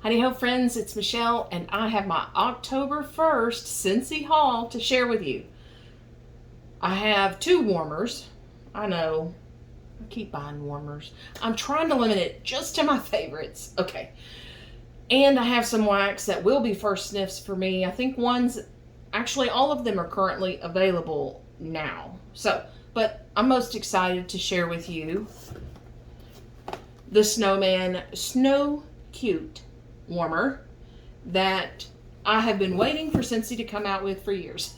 Howdy ho friends, it's Michelle and I have my October 1st Scentsy haul to share with you. I have 2 warmers. I know, I keep buying warmers. I'm trying to limit it just to my favorites. Okay. And I have some wax that will be first sniffs for me. I think actually all of them are currently available now. But I'm most excited to share with you the Snowman Snow Cute warmer that I have been waiting for Scentsy to come out with for years.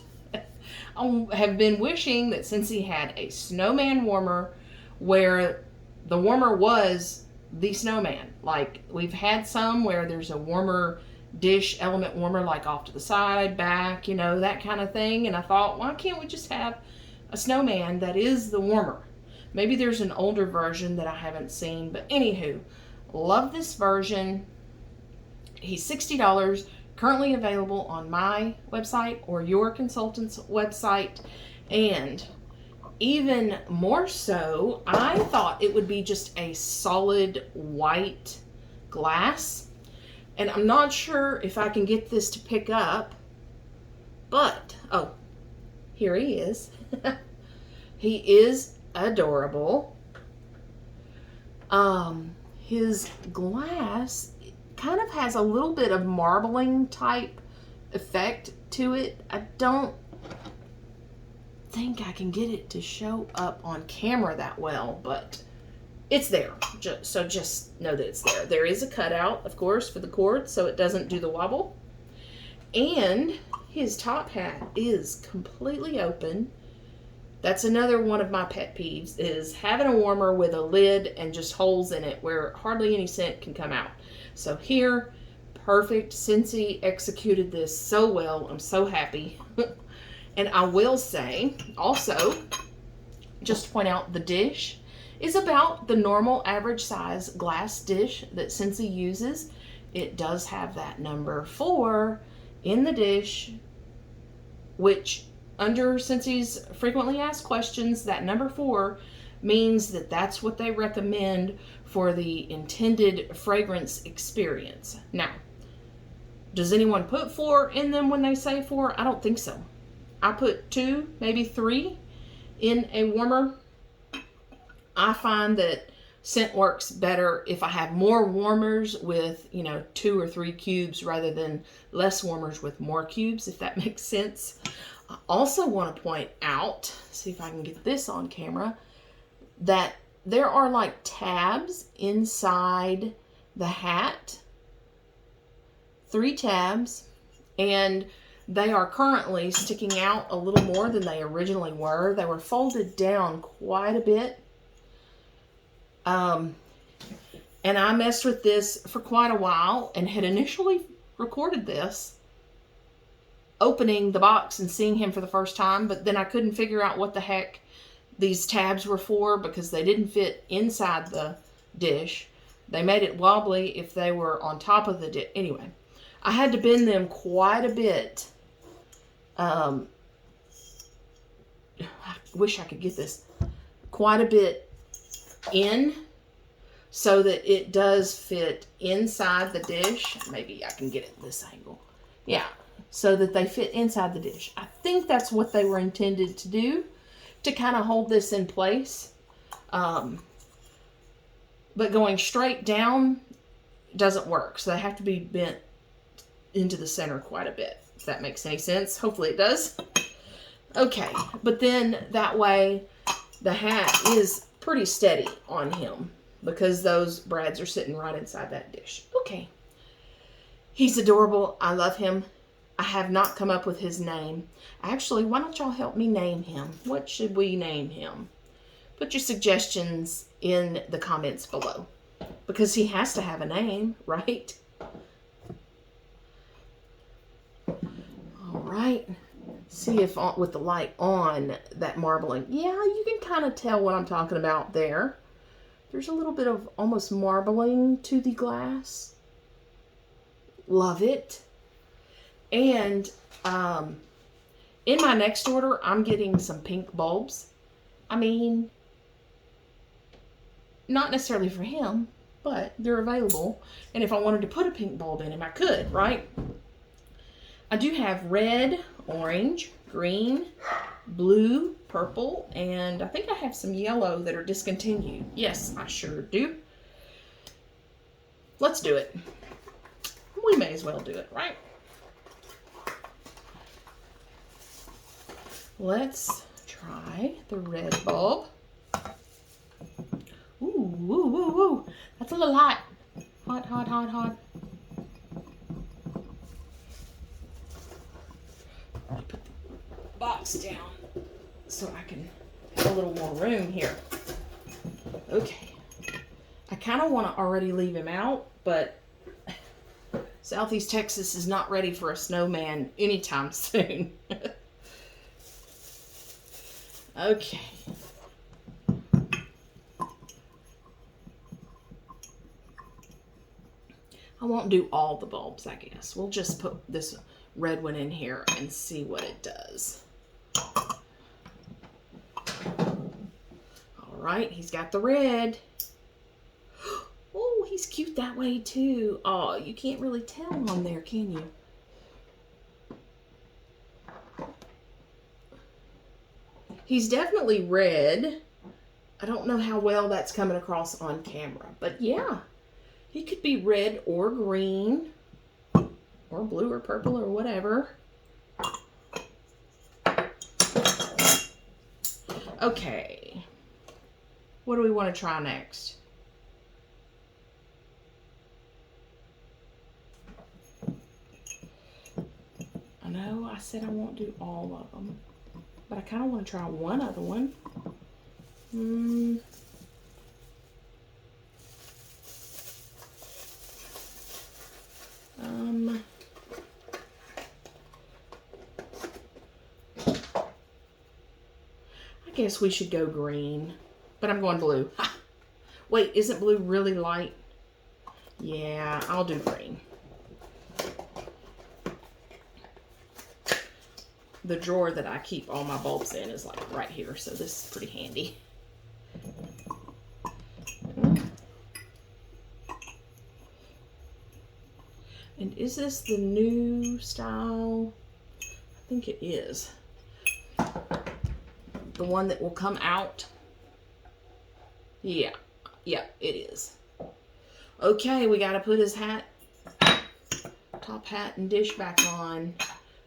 I have been wishing that Scentsy had a snowman warmer where the warmer was the snowman. Like, we've had some where there's a warmer dish element warmer, like off to the side, back, you know, that kind of thing. And I thought, why can't we just have a snowman that is the warmer? Maybe there's an older version that I haven't seen, but anywho, love this version. He's $60, currently available on my website or your consultant's website. And even more so, I thought it would be just a solid white glass. And I'm not sure if I can get this to pick up, but, oh, here he is. He is adorable. His glass kind of has a little bit of marbling type effect to it. I don't think I can get it to show up on camera that well, but it's there. So just know that it's there. There is a cutout, of course, for the cord so it doesn't do the wobble. And his top hat is completely open. That's another one of my pet peeves, is having a warmer with a lid and just holes in it where hardly any scent can come out. So here, perfect. Scentsy executed this so well. I'm so happy. And I will say, also, just to point out, the dish is about the normal average size glass dish that Scentsy uses. It does have that number 4 in the dish, which under Scentsy's frequently asked questions, that number 4 means that that's what they recommend for the intended fragrance experience. Now, does anyone put 4 in them when they say 4? I don't think so. I put 2, maybe 3 in a warmer. I find that scent works better if I have more warmers with, 2 or 3 cubes rather than less warmers with more cubes, if that makes sense. I also want to point out, see if I can get this on camera, that there are like tabs inside the hat. 3 tabs, and they are currently sticking out a little more than they originally were. They were folded down quite a bit. And I messed with this for quite a while and had initially recorded this opening the box and seeing him for the first time, but then I couldn't figure out what the heck these tabs were for because they didn't fit inside the dish. They made it wobbly if they were on top of the dish. Anyway, I had to bend them quite a bit. I wish I could get this quite a bit in so that it does fit inside the dish. Maybe I can get it this angle. Yeah, so that they fit inside the dish. I think that's what they were intended to do, to kind of hold this in place. But going straight down doesn't work, so they have to be bent into the center quite a bit, if that makes any sense. Hopefully it does. Okay, but then that way the hat is pretty steady on him because those brads are sitting right inside that dish. Okay. He's adorable. I love him. I have not come up with his name. Actually, why don't y'all help me name him? What should we name him? Put your suggestions in the comments below, because he has to have a name, right? All right. See if with the light on, that marbling. Yeah, you can kind of tell what I'm talking about there. There's a little bit of almost marbling to the glass. Love it. And in my next order, I'm getting some pink bulbs. I mean, not necessarily for him, but they're available. And if I wanted to put a pink bulb in him, I could, right? I do have red, orange, green, blue, purple, and I think I have some yellow that are discontinued. Yes, I sure do. Let's do it. We may as well do it, right? Let's try the red bulb. Ooh, woo, woo, woo. That's a little hot. Hot, hot, hot, hot. Put the box down so I can have a little more room here. Okay. I kind of want to already leave him out, but Southeast Texas is not ready for a snowman anytime soon. Okay. I won't do all the bulbs, I guess. We'll just put this red one in here and see what it does. All right, he's got the red. Oh, he's cute that way too. Oh, you can't really tell on there, can you? He's definitely red. I don't know how well that's coming across on camera, but yeah, he could be red or green or blue or purple or whatever. Okay, what do we want to try next? I know I said I won't do all of them, but I kind of want to try one other one. I guess we should go green, but I'm going blue. Ha! Wait, isn't blue really light? Yeah, I'll do green. The drawer that I keep all my bulbs in is like right here, so this is pretty handy. And is this the new style? I think it is. The one that will come out. Yeah, it is. Okay, we got to put his hat, top hat and dish back on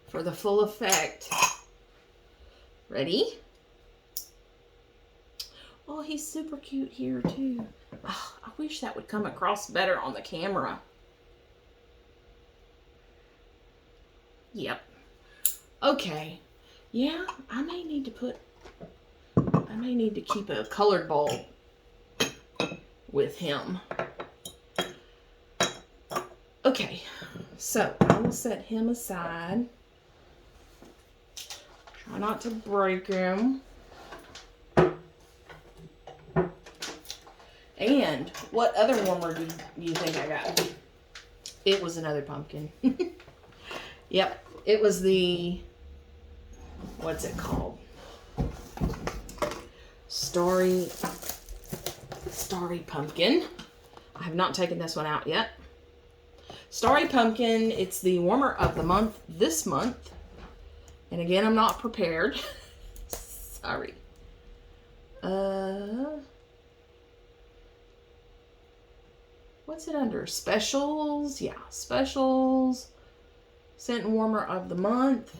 for the full effect. Ready? Oh, he's super cute here too. Oh, I wish that would come across better on the camera. Yep. Okay. Yeah, I may need to keep a colored bulb with him. Okay, so I will set him aside. Try not to break him. And what other warmer do you think I got? It was another pumpkin. Yep, it was the, what's it called? Starry Pumpkin. I have not taken this one out yet. Starry Pumpkin, it's the warmer of the month this month. And again, I'm not prepared. Sorry. What's it under? Specials? Yeah, specials. Scent and warmer of the month.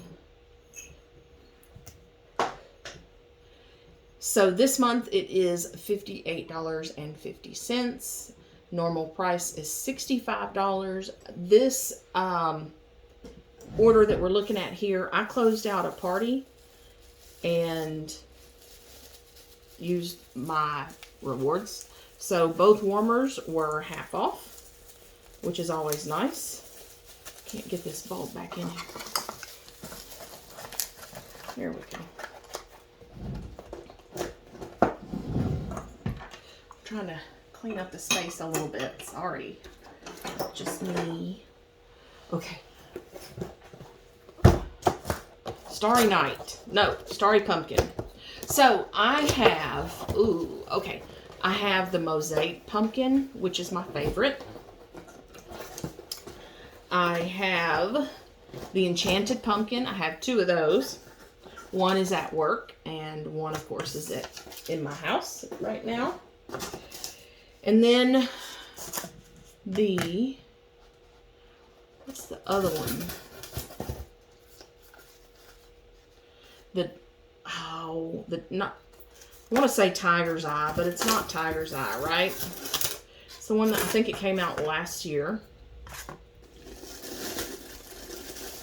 So this month it is $58.50. Normal price is $65. This order that we're looking at here, I closed out a party and used my rewards. So both warmers were half off, which is always nice. Can't get this bulb back in here. Here we go. I'm trying to clean up the space a little bit. Sorry. Just me. Okay. Starry Night. No, Starry Pumpkin. So I have, okay. I have the Mosaic Pumpkin, which is my favorite. I have the Enchanted Pumpkin. I have 2 of those. One is at work, and one, of course, is in my house right now. And then what's the other one? I want to say Tiger's Eye, but it's not Tiger's Eye, right? It's the one that I think it came out last year.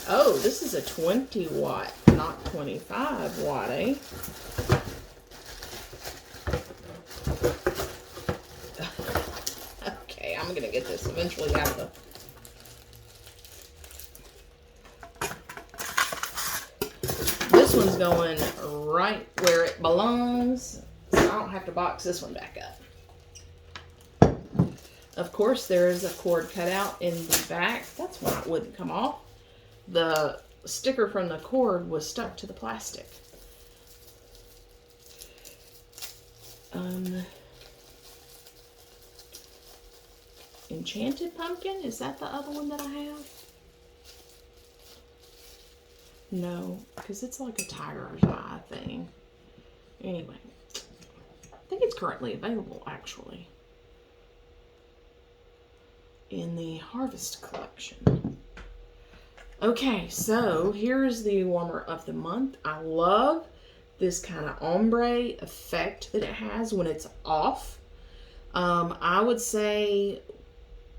Oh, this is a 20 watt, not 25 watt, eh? Okay, I'm gonna get this eventually out of the... This one's going right where it belongs, so I don't have to box this one back up. Of course, there is a cord cut out in the back. That's why it wouldn't come off. The sticker from the cord was stuck to the plastic. Enchanted Pumpkin? Is that the other one that I have? No, because it's like a Tiger's Eye thing. Anyway, I think it's currently available, actually, in the Harvest collection. Okay, so here's the warmer of the month. I love this kind of ombre effect that it has when it's off. I would say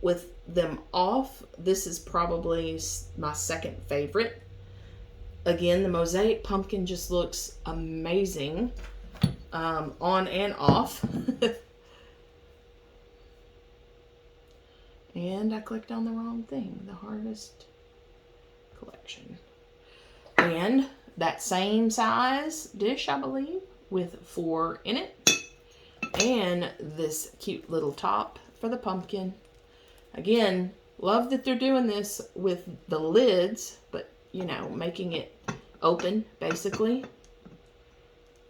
with them off, this is probably my second favorite. Again, the Mosaic Pumpkin just looks amazing on and off. And I clicked on the wrong thing, the Harvest collection. And that same size dish, I believe, with 4 in it. And this cute little top for the pumpkin. Again, love that they're doing this with the lids, but, you know, making it open, basically.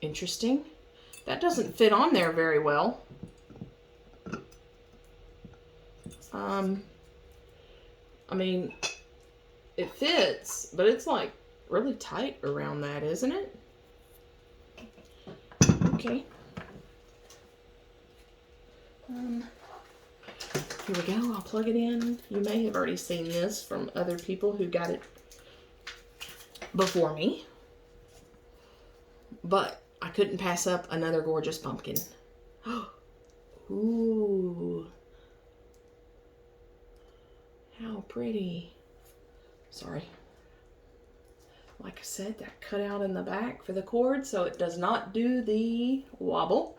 Interesting. That doesn't fit on there very well. I mean, it fits, but it's like really tight around that, isn't it? Okay. Here we go. I'll plug it in. You may have already seen this from other people who got it before me. But I couldn't pass up another gorgeous pumpkin. Ooh. How pretty. Sorry. Like I said, that cut out in the back for the cord so it does not do the wobble.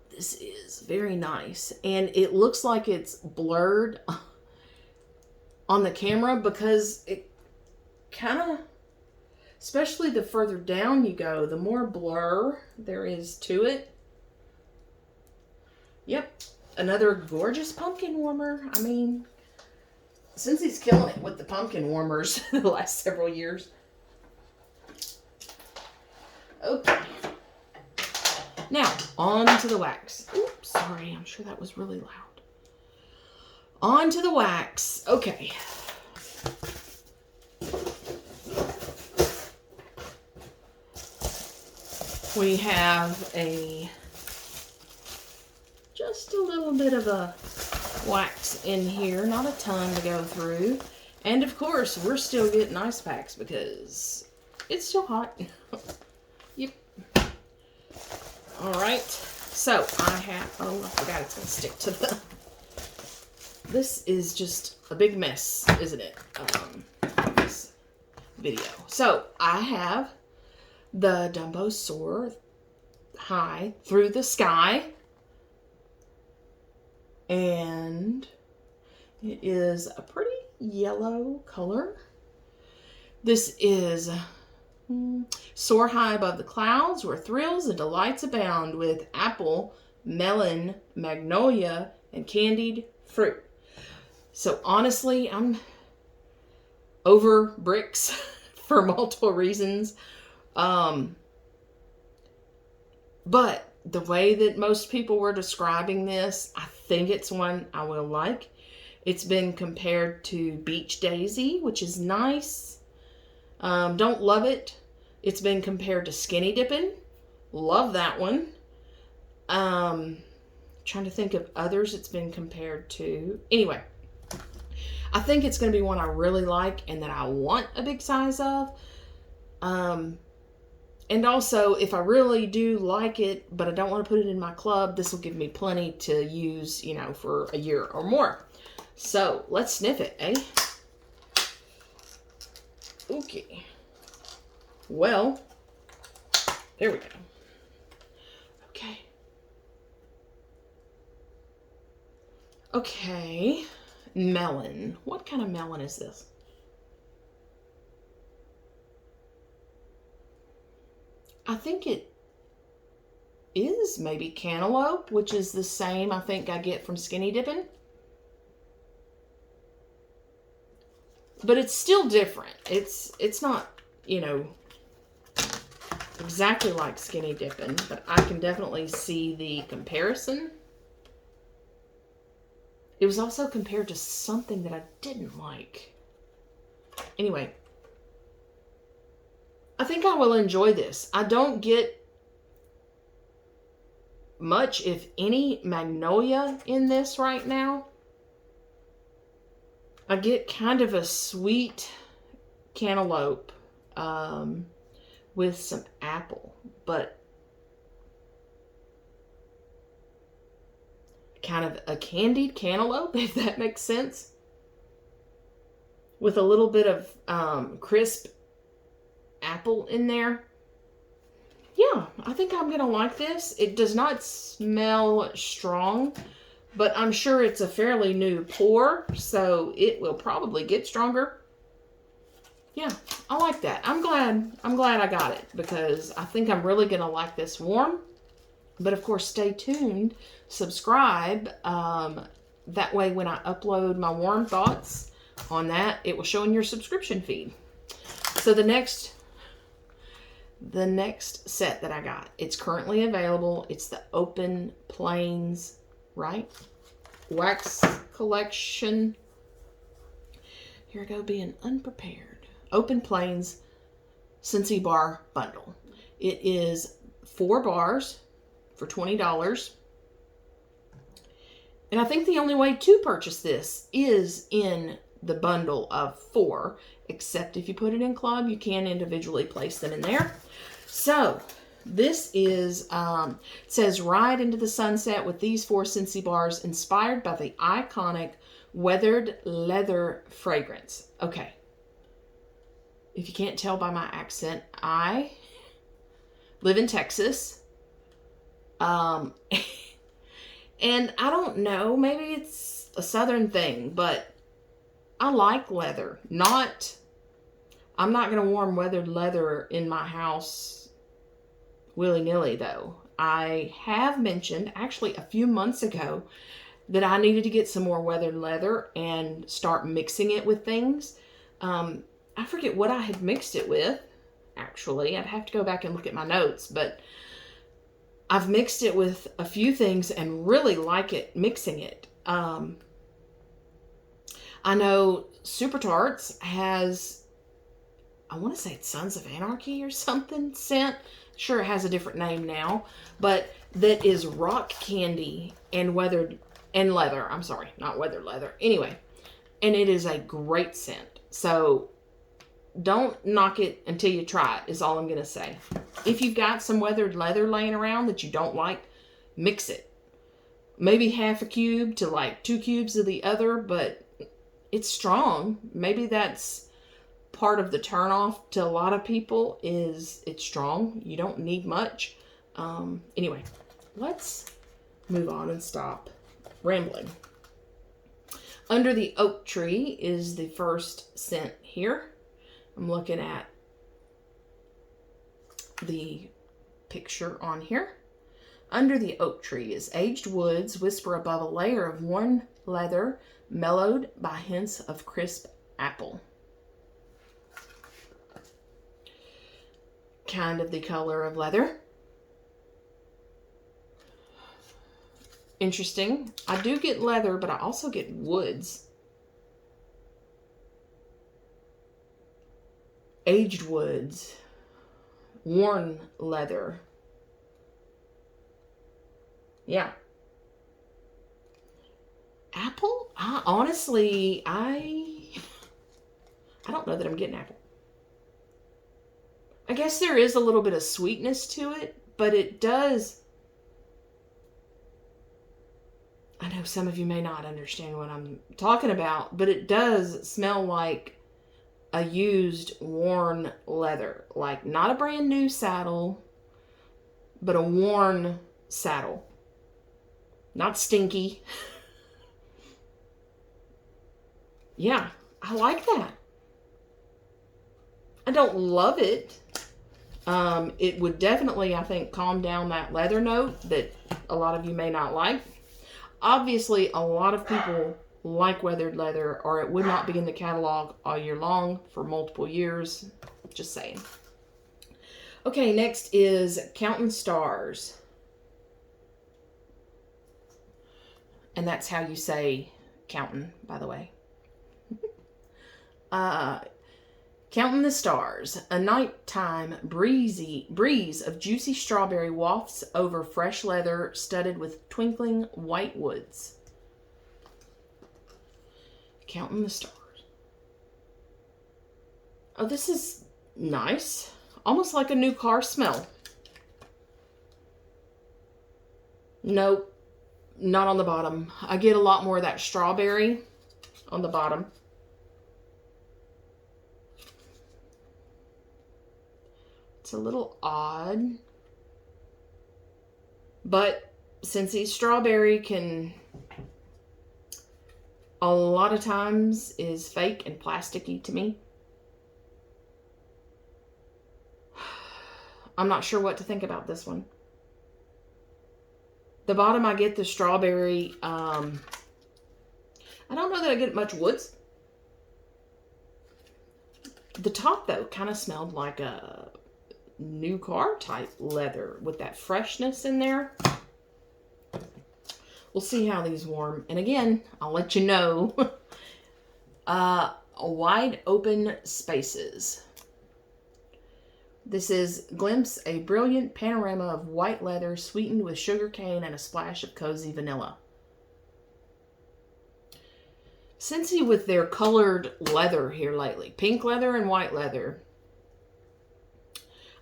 This is very nice. And it looks like it's blurred on the camera because it kind of, especially the further down you go, the more blur there is to it. Yep. Another gorgeous pumpkin warmer. I mean, Scentsy's killing it with the pumpkin warmers the last several years. Okay. Now, on to the wax. Oops, sorry. I'm sure that was really loud. On to the wax. Okay. We have just a little bit of a wax in here, not a ton to go through. And of course, we're still getting ice packs because it's still hot. Yep. All right. So I have, oh, I forgot it's going to stick to the, this is just a big mess, isn't it? This video. So I have the Dumbo Soar High Through the Sky. And it is a pretty yellow color. This is Soar High Above the Clouds, where thrills and delights abound with apple, melon, magnolia, and candied fruit. So honestly, I'm over bricks for multiple reasons. But the way that most people were describing this, I think it's one I will like. It's been compared to Beach Daisy, which is nice. Don't love it. It's been compared to Skinny Dippin'. Love that one. Trying to think of others it's been compared to. Anyway, I think it's going to be one I really like and that I want a big size of. And also, if I really do like it, but I don't want to put it in my club, this will give me plenty to use, you know, for a year or more. So, let's sniff it, eh? Okay. Well, there we go. Okay. Okay. Melon. What kind of melon is this? I think it is maybe cantaloupe, which is the same I think I get from Skinny Dippin'. But it's still different. It's not, you know, exactly like Skinny Dippin', but I can definitely see the comparison. It was also compared to something that I didn't like. Anyway, I think I will enjoy this. I don't get much, if any, magnolia in this right now. I get kind of a sweet cantaloupe with some apple, but kind of a candied cantaloupe, if that makes sense, with a little bit of crisp apple in there. Yeah, I think I'm gonna like this. It does not smell strong, but I'm sure it's a fairly new pour, so it will probably get stronger. Yeah, I like that. I'm glad I got it, because I think I'm really gonna like this warm. But of course, stay tuned, subscribe. That way when I upload my warm thoughts on that, it will show in your subscription feed. So the next set that I got, it's currently available. It's the Open Plains, right? Wax collection. Here I go being unprepared. Open Plains Scentsy bar bundle. It is 4 bars for $20. And I think the only way to purchase this is in the bundle of 4, except if you put it in club, you can individually place them in there. So this is, it says, ride into the sunset with these 4 Scentsy bars inspired by the iconic weathered leather fragrance. Okay. If you can't tell by my accent, I live in Texas. And I don't know, maybe it's a southern thing, but I like leather. I'm not going to warm weathered leather in my house willy-nilly, though. I have mentioned, actually a few months ago, that I needed to get some more weathered leather and start mixing it with things. I forget what I had mixed it with, actually. I'd have to go back and look at my notes, but I've mixed it with a few things and really like it, mixing it. I know Super Tarts has, I want to say it's Sons of Anarchy or something scent. Sure, it has a different name now, but that is rock candy and weathered and leather. I'm sorry, not weathered leather. Anyway, and it is a great scent. So don't knock it until you try it, is all I'm going to say. If you've got some weathered leather laying around that you don't like, mix it. Maybe half a cube to like 2 cubes of the other, but it's strong. Maybe that's part of the turnoff to a lot of people, is it's strong. You don't need much. Anyway, let's move on and stop rambling. Under the Oak Tree is the first scent here. I'm looking at the picture on here. Under the Oak Tree is aged woods whisper above a layer of worn leather, mellowed by hints of crisp apple. Kind of the color of leather. interesting. I do get leather, but I also get woods. Aged woods. Worn leather. Yeah. Apple? Honestly, I don't know that I'm getting apple. I guess there is a little bit of sweetness to it, but it does... I know some of you may not understand what I'm talking about, but it does smell like a used, worn leather. Like, not a brand new saddle, but a worn saddle. Not stinky. Yeah, I like that. I don't love it. It would definitely, I think, calm down that leather note that a lot of you may not like. Obviously, a lot of people like weathered leather, or it would not be in the catalog all year long for multiple years. Just saying. Okay, next is Counting Stars. And that's how you say counting, by the way. Counting the Stars. A nighttime breeze of juicy strawberry wafts over fresh leather studded with twinkling white woods. Counting the Stars. Oh, this is nice. Almost like a new car smell. Nope. Not on the bottom. I get a lot more of that strawberry on the bottom. It's a little odd. But Scentsy strawberry can... a lot of times is fake and plasticky to me. I'm not sure what to think about this one. The bottom, I get the strawberry. I don't know that I get much woods. The top, though, kind of smelled like a new car type leather with that freshness in there. We'll see how these warm. And again, I'll let you know. Wide open spaces. This is Glimpse, a brilliant panorama of white leather sweetened with sugar cane and a splash of cozy vanilla. Scentsy with their colored leather here lately. Pink leather and white leather.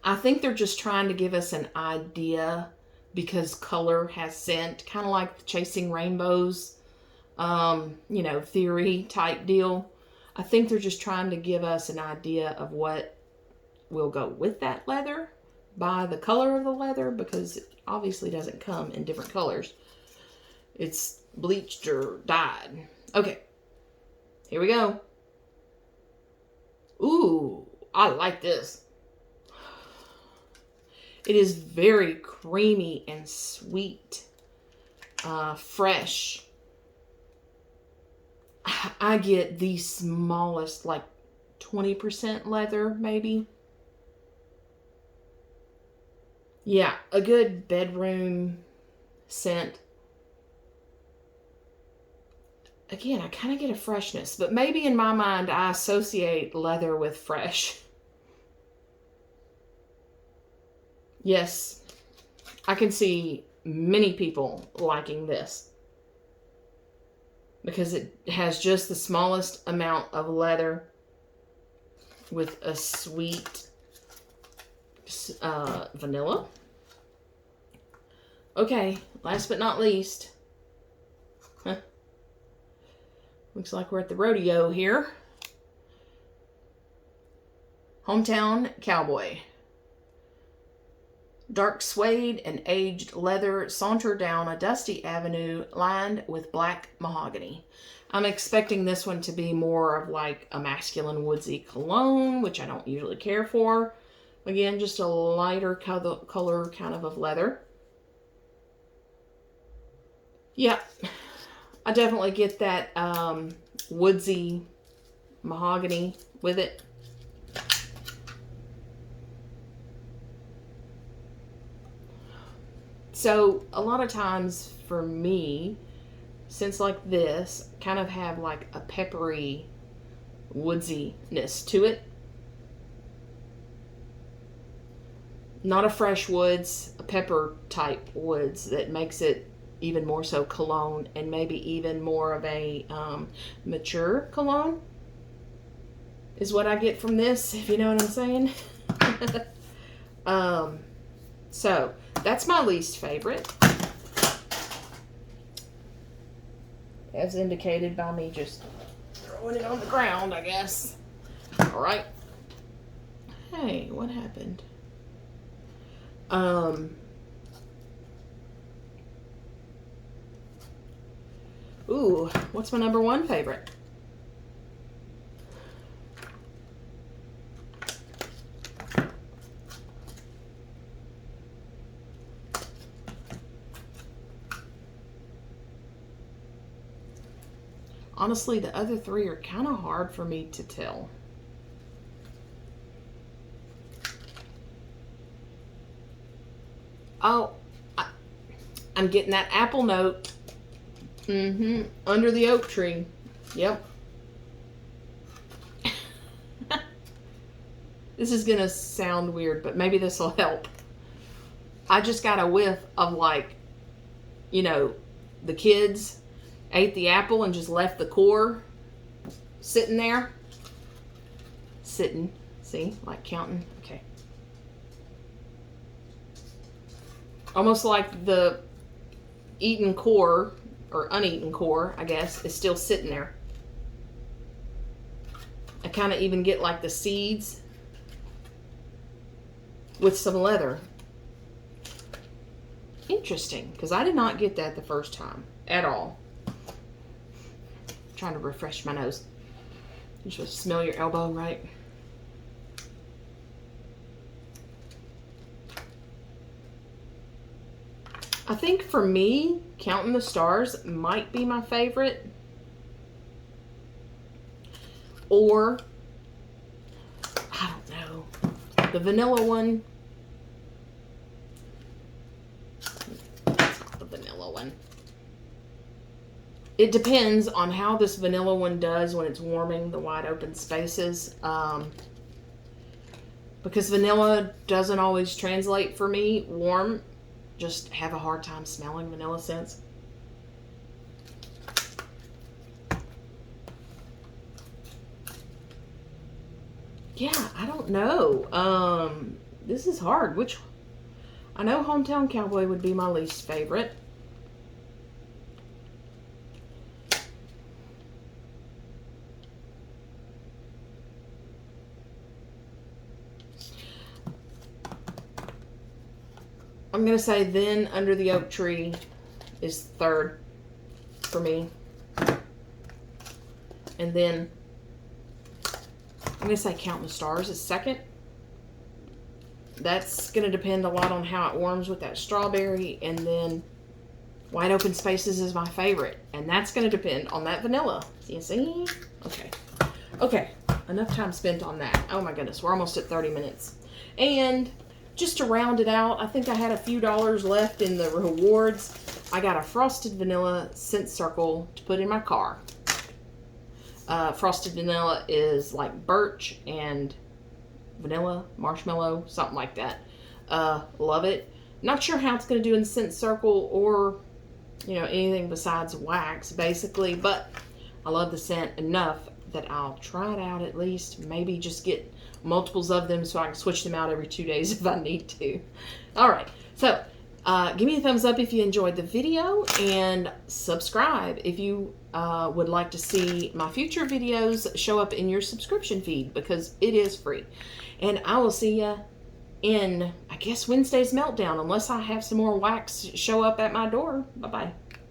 I think they're just trying to give us an idea because color has scent. Kind of like Chasing Rainbows, theory type deal. I think they're just trying to give us an idea of what will go with that leather by the color of the leather, because it obviously doesn't come in different colors. It's bleached or dyed. Okay, here we go. Ooh, I like this. It is very creamy and sweet, fresh. I get the smallest, like 20% leather, maybe. Yeah, a good bedroom scent. Again, I kind of get a freshness, but maybe in my mind, I associate leather with fresh. Yes, I can see many people liking this because it has just the smallest amount of leather with a sweet vanilla. Okay, last but not least. Looks like we're at the rodeo here. Hometown Cowboy. Dark suede and aged leather saunter down a dusty avenue lined with black mahogany. I'm expecting this one to be more of like a masculine woodsy cologne, which I don't usually care for. Again, just a lighter color kind of leather. Yeah, I definitely get that woodsy mahogany with it. So a lot of times for me, scents like this kind of have like a peppery woodsiness to it. Not a fresh woods, a pepper type woods that makes it even more so cologne, and maybe even more of a mature cologne is what I get from this, if you know what I'm saying. So that's my least favorite, as indicated by me just throwing it on the ground, I guess. All right. Hey, what happened? Ooh, what's my number one favorite? Honestly, the other three are kind of hard for me to tell. Oh, I'm getting that apple note. Under the oak tree. Yep. This is gonna sound weird, but maybe this will help. I just got a whiff of, like, you know, the kids ate the apple and just left the core sitting there. Sitting. See? Like counting. Okay. Almost like the eaten core, or uneaten core, I guess, is still sitting there. I kind of even get like the seeds with some leather. Interesting, because I did not get that the first time at all. I'm trying to refresh my nose. You're supposed to smell your elbow, right? I think for me, Counting the Stars might be my favorite. Or, I don't know, the vanilla one. That's not the vanilla one. It depends on how this vanilla one does when it's warming the wide open spaces. Because vanilla doesn't always translate for me. Warm, just have a hard time smelling vanilla scents. Yeah, I don't know. This is hard. Which, I know Hometown Cowboy would be my least favorite. I'm going to say then Under the Oak Tree is third for me. And then I'm going to say Counting the Stars is second. That's going to depend a lot on how it warms with that strawberry. And then Wide Open Spaces is my favorite. And that's going to depend on that vanilla. You see? Okay. Okay. Enough time spent on that. Oh my goodness. We're almost at 30 minutes. And just to round it out, I think I had a few dollars left in the rewards. I got a Frosted Vanilla Scent Circle to put in my car. Frosted Vanilla is like birch and vanilla, marshmallow, something like that. Love it. Not sure how it's going to do in the Scent Circle or, you know, anything besides wax, basically. But I love the scent enough that I'll try it out at least. Maybe just get multiples of them so I can switch them out every 2 days if I need to. All right. So give me a thumbs up if you enjoyed the video, and subscribe if you would like to see my future videos show up in your subscription feed, because it is free. And I will see you in, I guess, Wednesday's Meltdown, unless I have some more wax show up at my door. Bye-bye.